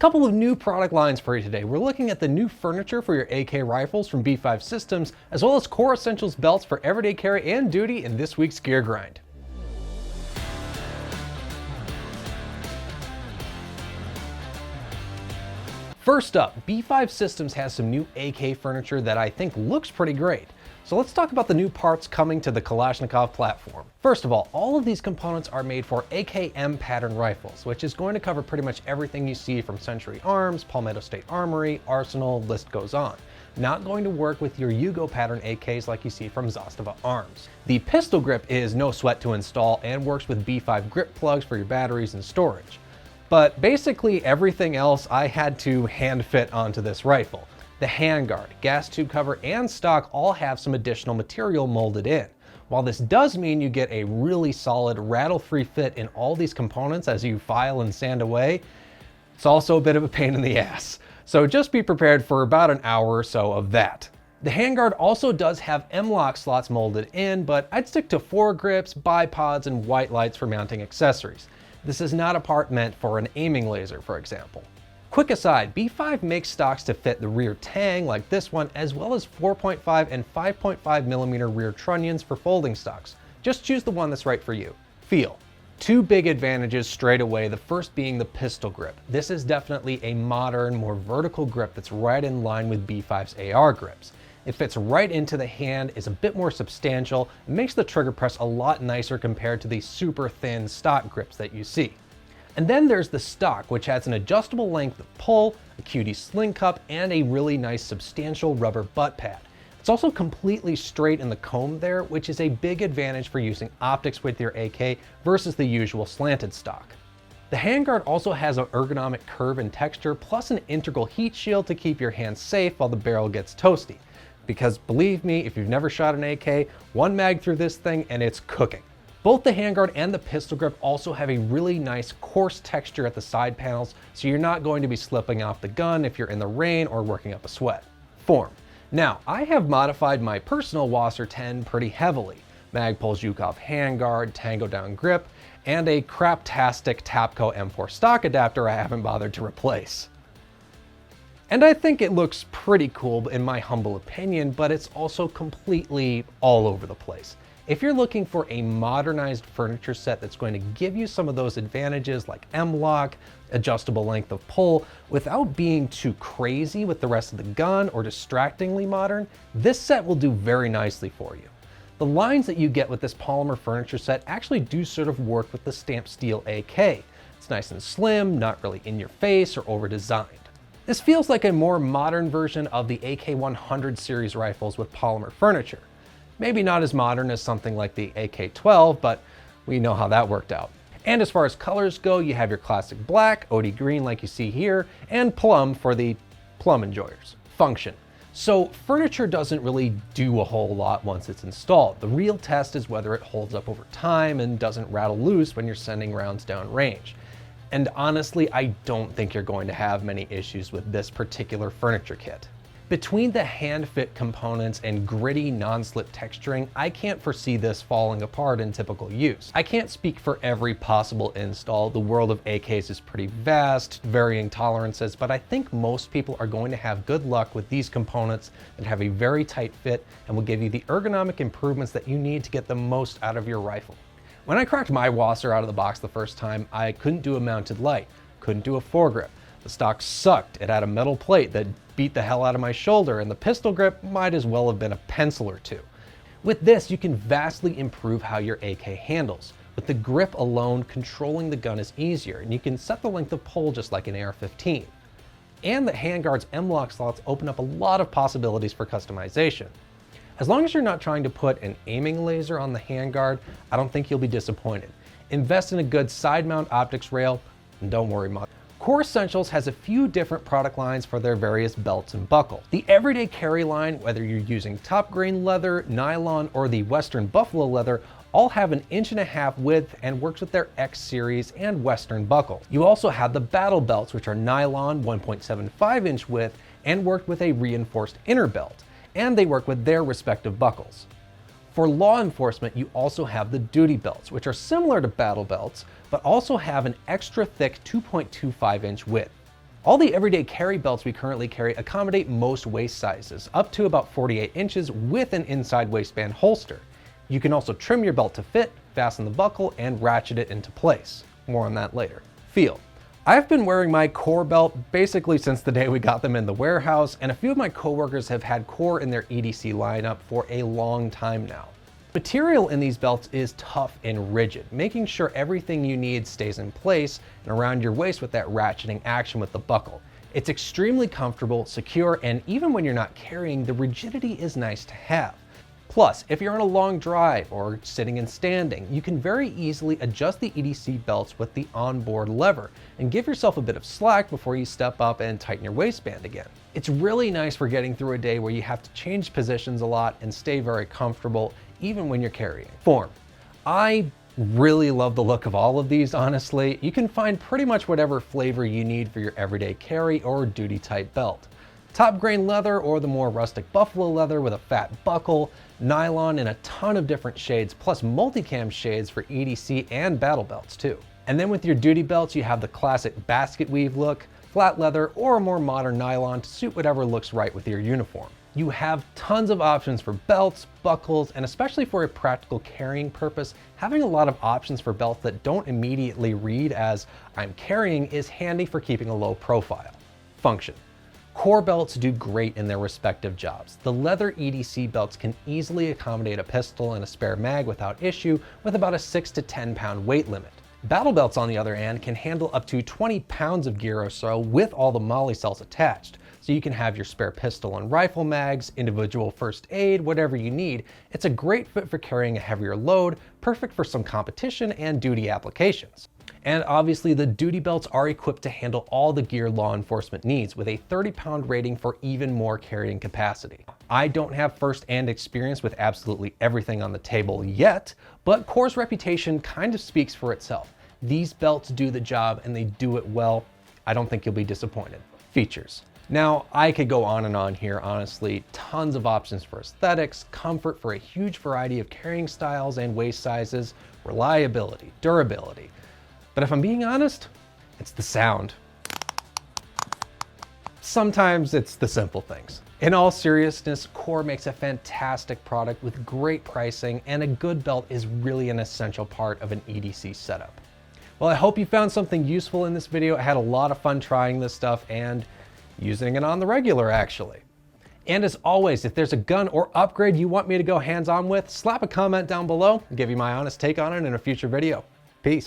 Couple of new product lines for you today. We're looking at the new furniture for your AK rifles from B5 Systems, as well as core essentials belts for everyday carry and duty in this week's Gear Grind. First up, B5 Systems has some new AK furniture that I think looks pretty great. So let's talk about the new parts coming to the Kalashnikov platform. First of all of these components are made for AKM pattern rifles, which is going to cover pretty much everything you see from Century Arms, Palmetto State Armory, Arsenal, list goes on. Not going to work with your Yugo pattern AKs like you see from Zastava Arms. The pistol grip is no sweat to install and works with B5 grip plugs for your batteries and storage. But basically everything else I had to hand fit onto this rifle. The handguard, gas tube cover, and stock all have some additional material molded in. While this does mean you get a really solid rattle-free fit in all these components as you file and sand away, it's also a bit of a pain in the ass. So just be prepared for about an hour or so of that. The handguard also does have M-LOK slots molded in, but I'd stick to foregrips, bipods, and white lights for mounting accessories. This is not a part meant for an aiming laser, for example. Quick aside, B5 makes stocks to fit the rear tang like this one, as well as 4.5 and 5.5 millimeter rear trunnions for folding stocks. Just choose the one that's right for you. Feel. Two big advantages straight away, the first being the pistol grip. This is definitely a modern, more vertical grip that's right in line with B5's AR grips. It fits right into the hand, is a bit more substantial, and makes the trigger press a lot nicer compared to the super thin stock grips that you see. And then there's the stock, which has an adjustable length of pull, a QD sling cup, and a really nice substantial rubber butt pad. It's also completely straight in the comb there, which is a big advantage for using optics with your AK versus the usual slanted stock. The handguard also has an ergonomic curve and texture, plus an integral heat shield to keep your hands safe while the barrel gets toasty. Because believe me, if you've never shot an AK, one mag through this thing and it's cooking. Both the handguard and the pistol grip also have a really nice coarse texture at the side panels, so you're not going to be slipping off the gun if you're in the rain or working up a sweat. Form. Now, I have modified my personal Wasser 10 pretty heavily. Magpul's Zhukov handguard, Tango down grip, and a craptastic Tapco M4 stock adapter I haven't bothered to replace. And I think it looks pretty cool in my humble opinion, but it's also completely all over the place. If you're looking for a modernized furniture set that's going to give you some of those advantages like M-LOK, adjustable length of pull, without being too crazy with the rest of the gun or distractingly modern, this set will do very nicely for you. The lines that you get with this polymer furniture set actually do sort of work with the stamped steel AK. It's nice and slim, not really in your face or over-designed. This feels like a more modern version of the AK-100 series rifles with polymer furniture. Maybe not as modern as something like the AK-12, but we know how that worked out. And as far as colors go, you have your classic black, OD green like you see here, and plum for the plum enjoyers. Function. So furniture doesn't really do a whole lot once it's installed. The real test is whether it holds up over time and doesn't rattle loose when you're sending rounds down range. And honestly, I don't think you're going to have many issues with this particular furniture kit. Between the hand-fit components and gritty non-slip texturing, I can't foresee this falling apart in typical use. I can't speak for every possible install. The world of AKs is pretty vast, varying tolerances, but I think most people are going to have good luck with these components that have a very tight fit and will give you the ergonomic improvements that you need to get the most out of your rifle. When I cracked my Wasser out of the box the first time, I couldn't do a mounted light, couldn't do a foregrip. The stock sucked. It had a metal plate that beat the hell out of my shoulder, and the pistol grip might as well have been a pencil or two. With this, you can vastly improve how your AK handles. With the grip alone, controlling the gun is easier, and you can set the length of pull just like an AR-15. And the handguard's M-LOK slots open up a lot of possibilities for customization. As long as you're not trying to put an aiming laser on the handguard, I don't think you'll be disappointed. Invest in a good side mount optics rail, and don't worry much. Core Essentials has a few different product lines for their various belts and buckle. The everyday carry line, whether you're using top grain leather, nylon, or the Western buffalo leather, all have an 1.5 inch width and works with their X series and Western buckle. You also have the battle belts, which are nylon 1.75 inch width and work with a reinforced inner belt, and they work with their respective buckles. For law enforcement, you also have the duty belts, which are similar to battle belts, but also have an extra thick 2.25 inch width. All the everyday carry belts we currently carry accommodate most waist sizes, up to about 48 inches with an inside waistband holster. You can also trim your belt to fit, fasten the buckle, and ratchet it into place. More on that later. Feel. I've been wearing my Core belt basically since the day we got them in the warehouse, and a few of my coworkers have had Core in their EDC lineup for a long time now. Material in these belts is tough and rigid, making sure everything you need stays in place and around your waist with that ratcheting action with the buckle. It's extremely comfortable, secure, and even when you're not carrying, the rigidity is nice to have. Plus, if you're on a long drive or sitting and standing, you can very easily adjust the EDC belts with the onboard lever and give yourself a bit of slack before you step up and tighten your waistband again. It's really nice for getting through a day where you have to change positions a lot and stay very comfortable even when you're carrying. Form. I really love the look of all of these, honestly. You can find pretty much whatever flavor you need for your everyday carry or duty type belt. Top grain leather or the more rustic buffalo leather with a fat buckle, nylon in a ton of different shades, plus multicam shades for EDC and battle belts too. And then with your duty belts, you have the classic basket weave look, flat leather, or a more modern nylon to suit whatever looks right with your uniform. You have tons of options for belts, buckles, and especially for a practical carrying purpose, having a lot of options for belts that don't immediately read as "I'm carrying" is handy for keeping a low profile. Function. Core belts do great in their respective jobs. The leather EDC belts can easily accommodate a pistol and a spare mag without issue, with about a 6 to 10 pound weight limit. Battle belts, on the other hand, can handle up to 20 pounds of gear or so with all the molly cells attached. So you can have your spare pistol and rifle mags, individual first aid, whatever you need. It's a great fit for carrying a heavier load, perfect for some competition and duty applications. And obviously the duty belts are equipped to handle all the gear law enforcement needs with a 30-pound rating for even more carrying capacity. I don't have first-hand experience with absolutely everything on the table yet, but Core's reputation kind of speaks for itself. These belts do the job and they do it well. I don't think you'll be disappointed. Features. Now, I could go on and on here, honestly. Tons of options for aesthetics, comfort for a huge variety of carrying styles and waist sizes, reliability, durability. But if I'm being honest, it's the sound. Sometimes it's the simple things. In all seriousness, Core makes a fantastic product with great pricing, and a good belt is really an essential part of an EDC setup. Well, I hope you found something useful in this video. I had a lot of fun trying this stuff and using it on the regular, actually. And as always, if there's a gun or upgrade you want me to go hands-on with, slap a comment down below and give you my honest take on it in a future video. Peace.